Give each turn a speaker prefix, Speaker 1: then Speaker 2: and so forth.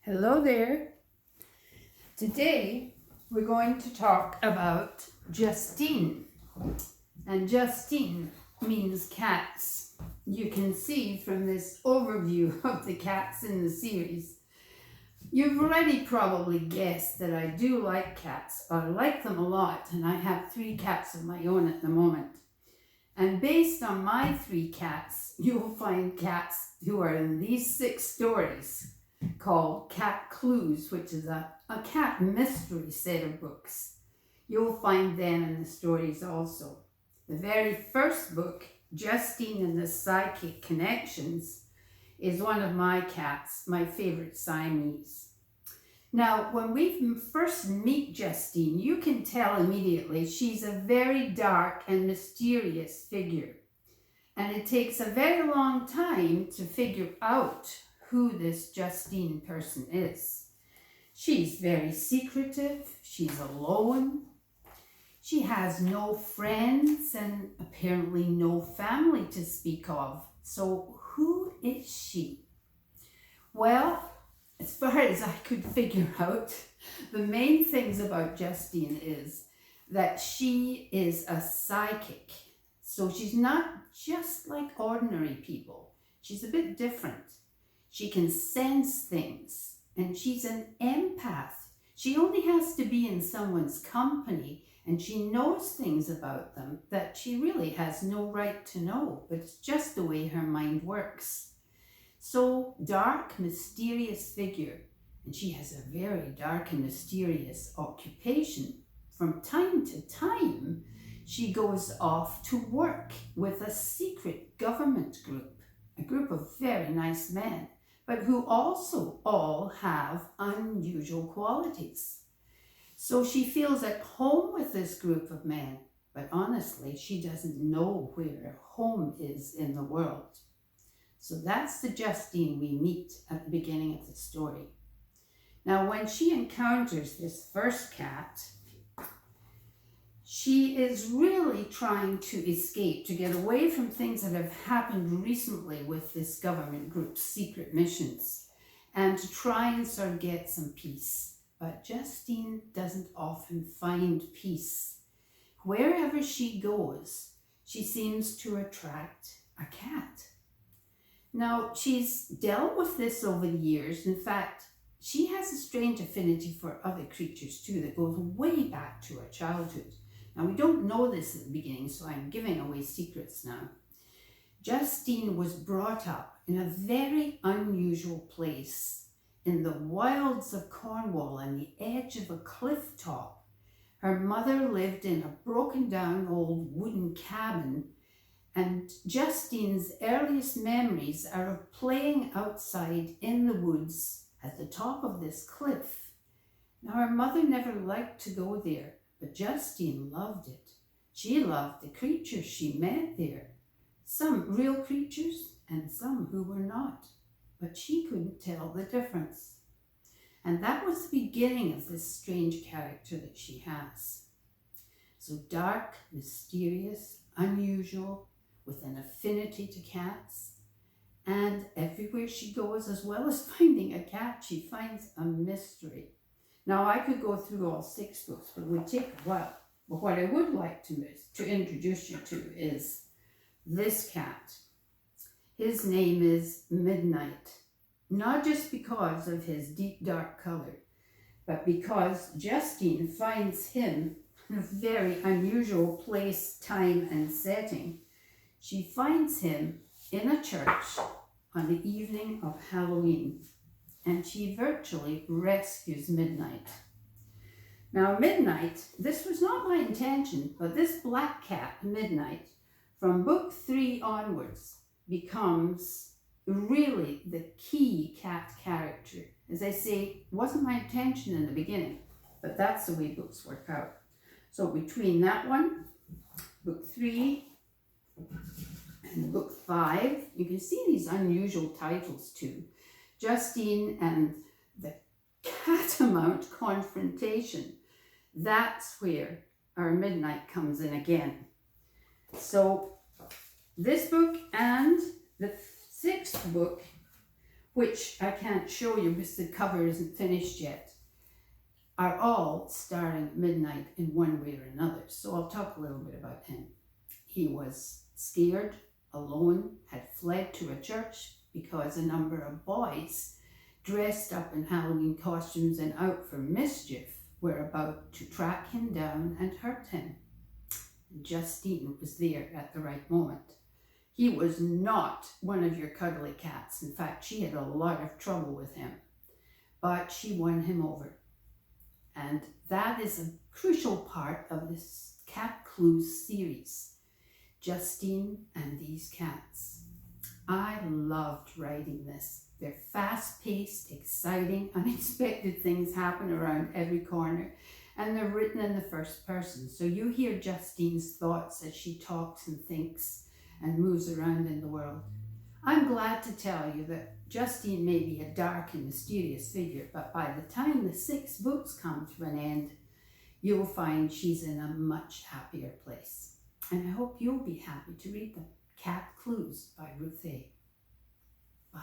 Speaker 1: Hello there. Today we're going to talk about Justine. And Justine means cats. You can see from this overview of the cats in the series. You've already probably guessed that I do like cats. I like them a lot, and I have 3 cats of my own at the moment. And based on my 3 cats, you'll find cats who are in these 6 stories called Cat Clues, which is a cat mystery set of books. You'll find them in the stories also. The very first book, Justine and the Psychic Connections, is one of my cats, my favorite Siamese. Now, when we first meet Justine, you can tell immediately she's a very dark and mysterious figure. And it takes a very long time to figure out who this Justine person is. She's very secretive, she's alone, she has no friends and apparently no family to speak of. So who is she? Well, as far as I could figure out, the main things about Justine is that she is a psychic. So she's not just like ordinary people. She's a bit different. She can sense things, and she's an empath. She only has to be in someone's company, and she knows things about them that she really has no right to know, but it's just the way her mind works. So dark, mysterious figure, and she has a very dark and mysterious occupation. From time to time, she goes off to work with a secret government group, a group of very nice men, but who also all have unusual qualities. So she feels at home with this group of men, but honestly, she doesn't know where home is in the world. So that's the Justine we meet at the beginning of the story. Now, when she encounters this first cat, she is really trying to escape, to get away from things that have happened recently with this government group's secret missions, and to try and sort of get some peace. But Justine doesn't often find peace. Wherever she goes, she seems to attract a cat. Now, she's dealt with this over the years. In fact, she has a strange affinity for other creatures too that goes way back to her childhood. Now, we don't know this at the beginning, so I'm giving away secrets now. Justine was brought up in a very unusual place in the wilds of Cornwall on the edge of a cliff top. Her mother lived in a broken down old wooden cabin, and Justine's earliest memories are of playing outside in the woods at the top of this cliff. Now, her mother never liked to go there, but Justine loved it. She loved the creatures she met there. Some real creatures and some who were not. But she couldn't tell the difference. And that was the beginning of this strange character that she has. So dark, mysterious, unusual, with an affinity to cats. And everywhere she goes, as well as finding a cat, she finds a mystery. Now, I could go through all 6 books, but it would take a while. But what I would like to introduce you to is this cat. His name is Midnight, not just because of his deep dark color, but because Justine finds him in a very unusual place, time, and setting. She finds him in a church on the evening of Halloween, and she virtually rescues Midnight. Now, Midnight, this was not my intention, but this black cat, Midnight, from book 3 onwards, becomes really the key cat character. As I say, it wasn't my intention in the beginning, but that's the way books work out. So between that one, book 3, and book 5, you can see these unusual titles too. Justine and the Catamount Confrontation. That's where our Midnight comes in again. So this book and the 6th book which I can't show you because the cover isn't finished yet, are all starring at midnight in one way or another. So I'll talk a little bit about him. He was scared, alone, had fled to a church because a number of boys dressed up in Halloween costumes and out for mischief were about to track him down and hurt him. Justine was there at the right moment. He was not one of your cuddly cats. In fact, she had a lot of trouble with him, but she won him over. And that is a crucial part of this Cat Clues series, Justine and these cats. I loved writing this. They're fast-paced, exciting, unexpected things happen around every corner, and they're written in the first person. So you hear Justine's thoughts as she talks and thinks and moves around in the world. I'm glad to tell you that Justine may be a dark and mysterious figure, but by the time the 6 books come to an end, you'll find she's in a much happier place. And I hope you'll be happy to read them. Cat Clues by Ruth A. Bye.